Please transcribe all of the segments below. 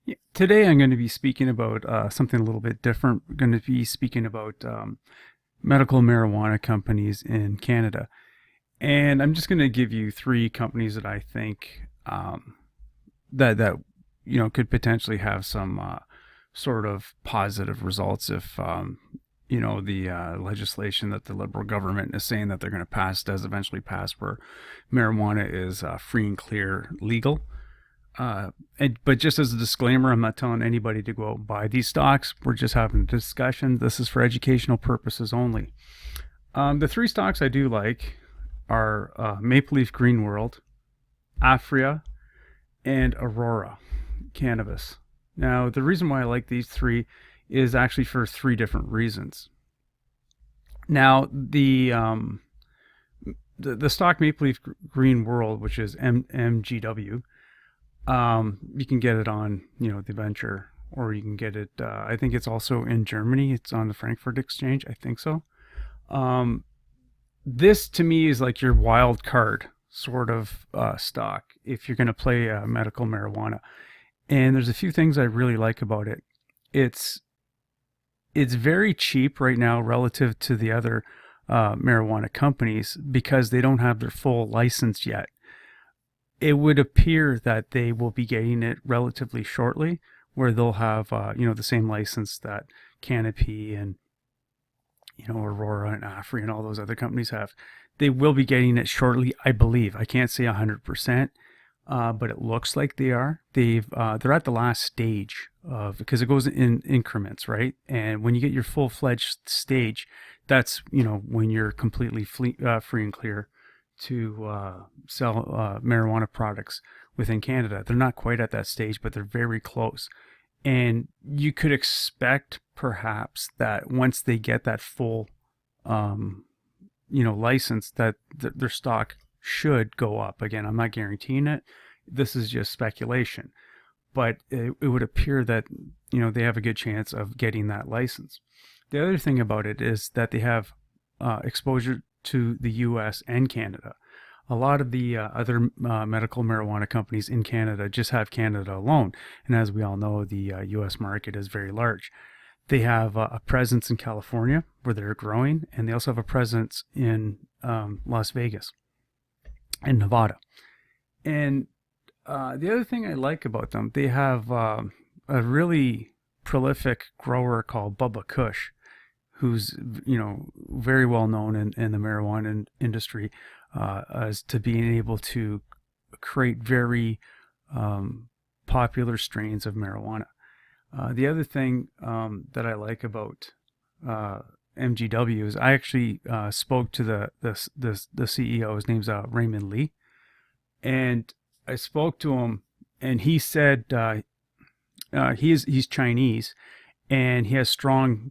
Yeah, today I'm going to be speaking about something a little bit different. We're going to be speaking about medical marijuana companies in Canada. And I'm just going to give you three companies that I think that could potentially have some sort of positive results if the legislation that the Liberal government is saying that they're going to pass does eventually pass, where marijuana is free and clear legal. But just as a disclaimer, I'm not telling anybody to go out and buy these stocks. We're just having a discussion. This is for educational purposes only. The three stocks I do like are Maple Leaf Green World, Afria, and Aurora Cannabis. Now, the reason why I like these three is actually for three different reasons. Now, the stock Maple Leaf Green World, which is MGW, you can get it on, the Venture, or you can get it. I think it's also in Germany. It's on the Frankfurt Exchange. I think so. Um, this to me is like your wild card sort of stock if you're going to play medical marijuana. And there's a few things I really like about it. It's it's very cheap right now relative to the other marijuana companies because they don't have their full license yet. It would appear that they will be getting it relatively shortly, where they'll have the same license that Canopy and Aurora and Afri and all those other companies have. They will be getting it shortly, I believe. I can't say 100%, but it looks like they are. They're at the last stage of, because it goes in increments, right? And when you get your full-fledged stage, that's when you're completely free and clear to sell marijuana products within Canada. They're not quite at that stage, but they're very close. And you could expect perhaps that once they get that full, license, that their stock should go up. Again, I'm not guaranteeing it. This is just speculation. But it would appear that, they have a good chance of getting that license. The other thing about it is that they have exposure to the US and Canada. A lot of the other medical marijuana companies in Canada just have Canada alone. And as we all know, the US market is very large. They have a presence in California where they're growing, and they also have a presence in Las Vegas and Nevada. And the other thing I like about them, they have a really prolific grower called Bubba Kush, who's very well known in the marijuana industry as to being able to create very popular strains of marijuana. The other thing that I like about MGW is I actually spoke to the CEO. His name's Raymond Lee, and I spoke to him, and he said he's Chinese, and he has strong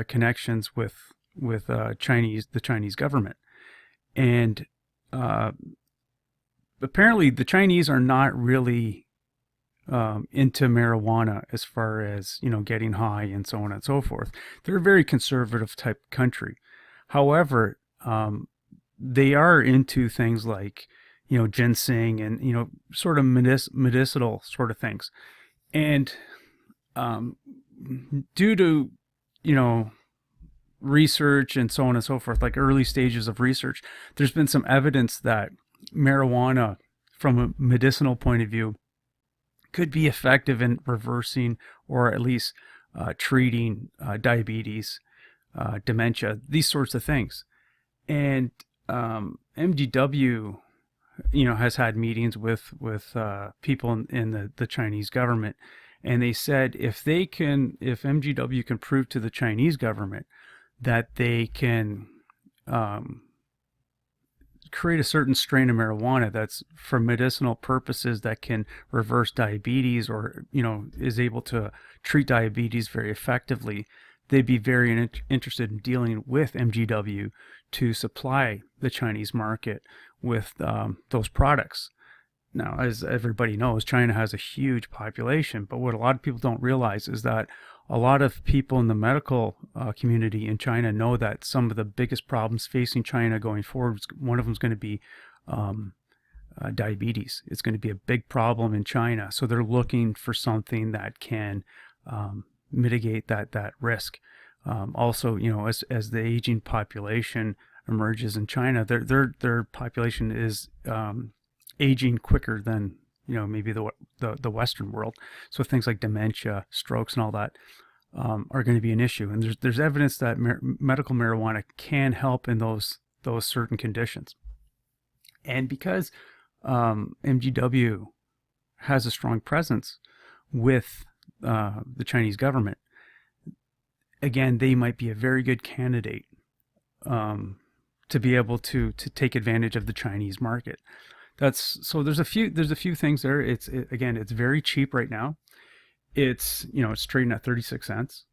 connections with the Chinese government, and apparently the Chinese are not really into marijuana as far as getting high and so on and so forth. They're a very conservative type country. However, they are into things like ginseng and sort of medicinal sort of things, and due to research and so on and so forth, like early stages of research, there's been some evidence that marijuana, from a medicinal point of view, could be effective in reversing or at least treating diabetes, dementia, these sorts of things. And MGW, has had meetings with people in the Chinese government, and they said if MGW can prove to the Chinese government that they can create a certain strain of marijuana that's for medicinal purposes that can reverse diabetes, or is able to treat diabetes very effectively, they'd be very interested in dealing with MGW to supply the Chinese market with those products. Now, as everybody knows, China has a huge population, but what a lot of people don't realize is that a lot of people in the medical community in China know that some of the biggest problems facing China going forward, one of them is going to be diabetes. It's going to be a big problem in China. So they're looking for something that can mitigate that risk. Also, as the aging population emerges in China, their population is aging quicker than maybe the Western world. So things like dementia, strokes, and all that are going to be an issue. And there's evidence that medical marijuana can help in those certain conditions. And because MGW has a strong presence with the Chinese government, again, they might be a very good candidate to be able to take advantage of the Chinese market. So there's a few things there. It's very cheap right now. It's it's trading at 36 cents.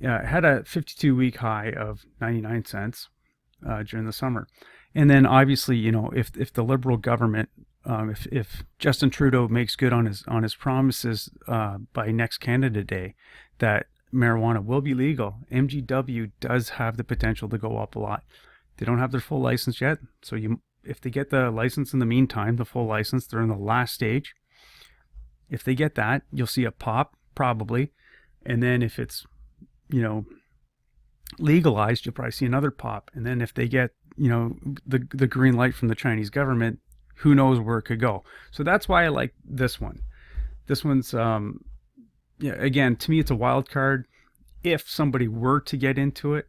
It had a 52-week high of 99 cents during the summer. And then obviously, if the Liberal government, if Justin Trudeau makes good on his promises by next Canada Day that marijuana will be legal, MGW does have the potential to go up a lot. They don't have their full license yet, so if they get the license in the meantime, the full license, they're in the last stage. If they get that, you'll see a pop probably, and then if it's legalized, you'll probably see another pop, and then if they get the green light from the Chinese government, who knows where it could go. So that's why I like this one. This one's again, to me, it's a wild card. If somebody were to get into it,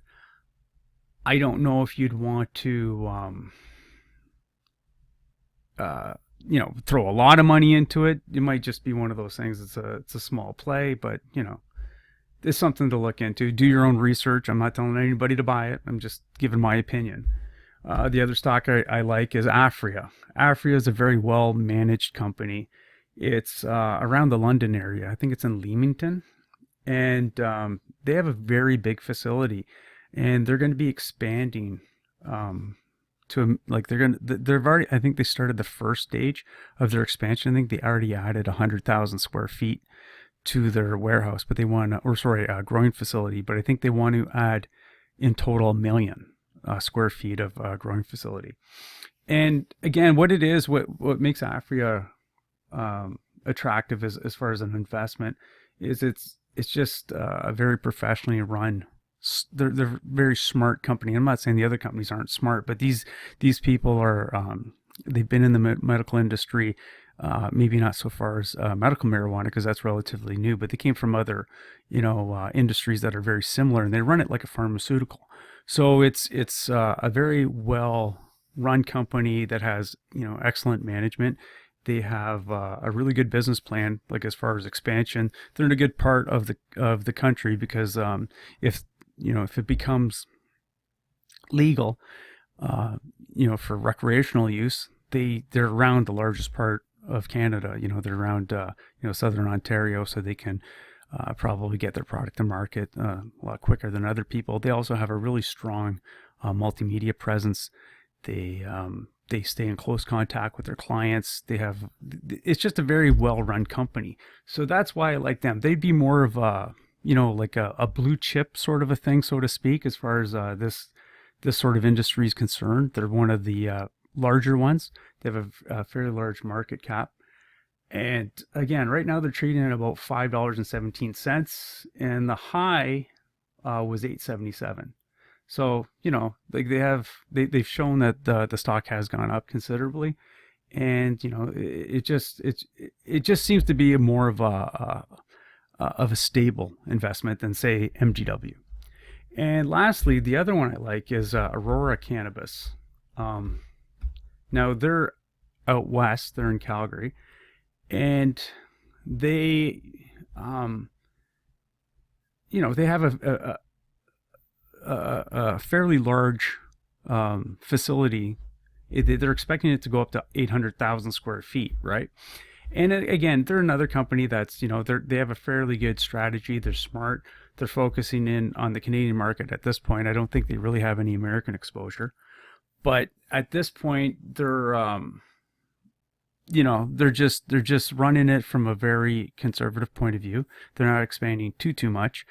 I don't know if you'd want to throw a lot of money into it. It might just be one of those things. It's a small play, but it's something to look into. Do your own research. I'm not telling anybody to buy it. I'm just giving my opinion. The other stock I like is Aphria. Aphria is a very well managed company. It's around the London area. I think it's in Leamington, and they have a very big facility, and they're going to be expanding they've already, I think they started the first stage of their expansion. I think they already added 100,000 square feet to their warehouse, but they want growing facility, but I think they want to add in total 1 million square feet of growing facility. And again, what makes Aphria attractive as far as an investment is it's just a very professionally run. They're very smart company. I'm not saying the other companies aren't smart, but these people are they've been in the medical industry, maybe not so far as medical marijuana, because that's relatively new, but they came from other industries that are very similar, and they run it like a pharmaceutical. So it's a very well run company that has excellent management. They have a really good business plan, like as far as expansion. They're in a good part of the country because if it becomes legal, for recreational use, they're around the largest part of Canada. They're around southern Ontario, so they can probably get their product to market a lot quicker than other people. They also have a really strong multimedia presence. They stay in close contact with their clients. It's just a very well-run company. So that's why I like them. They'd be more of a like a blue chip sort of a thing, so to speak, as far as this sort of industry is concerned. They're one of the larger ones. They have a fairly large market cap. And again, right now they're trading at about $5.17, and the high was $8.77. So they've shown that the stock has gone up considerably, and it just seems to be more of a stable investment than, say, MGW. And lastly, the other one I like is Aurora Cannabis. Now they're out west. They're in Calgary, and they they have a fairly large facility. They're expecting it to go up to 800,000 square feet, right? And again, they're another company that's, they have a fairly good strategy. They're smart. They're focusing in on the Canadian market at this point. I don't think they really have any American exposure. But at this point, they're just running it from a very conservative point of view. They're not expanding too much.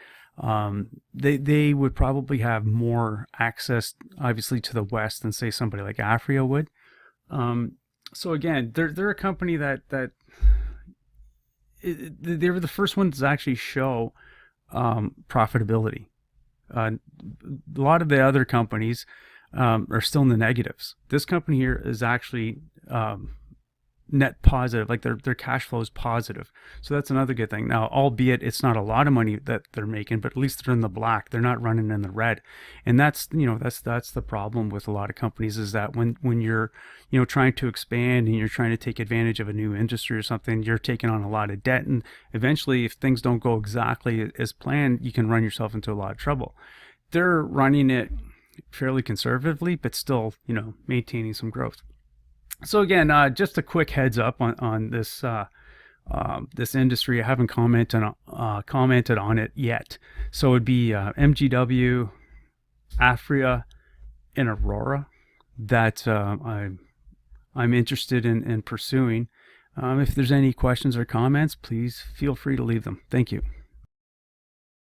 They would probably have more access, obviously, to the West than, say, somebody like Aphria would. So again, they're a company they were the first ones to actually show profitability. A lot of the other companies are still in the negatives. This company here is actually net positive, like their cash flow is positive. So that's another good thing. Now, albeit it's not a lot of money that they're making, but at least they're in the black. They're not running in the red. And that's, that's the problem with a lot of companies, is that when you're, trying to expand and you're trying to take advantage of a new industry or something, you're taking on a lot of debt. And eventually, if things don't go exactly as planned, you can run yourself into a lot of trouble. They're running it fairly conservatively, but still, maintaining some growth. So again, just a quick heads up on this this industry. I haven't commented on it yet. So it would be MGW, Aphria, and Aurora that I'm interested in pursuing. If there's any questions or comments, please feel free to leave them. Thank you.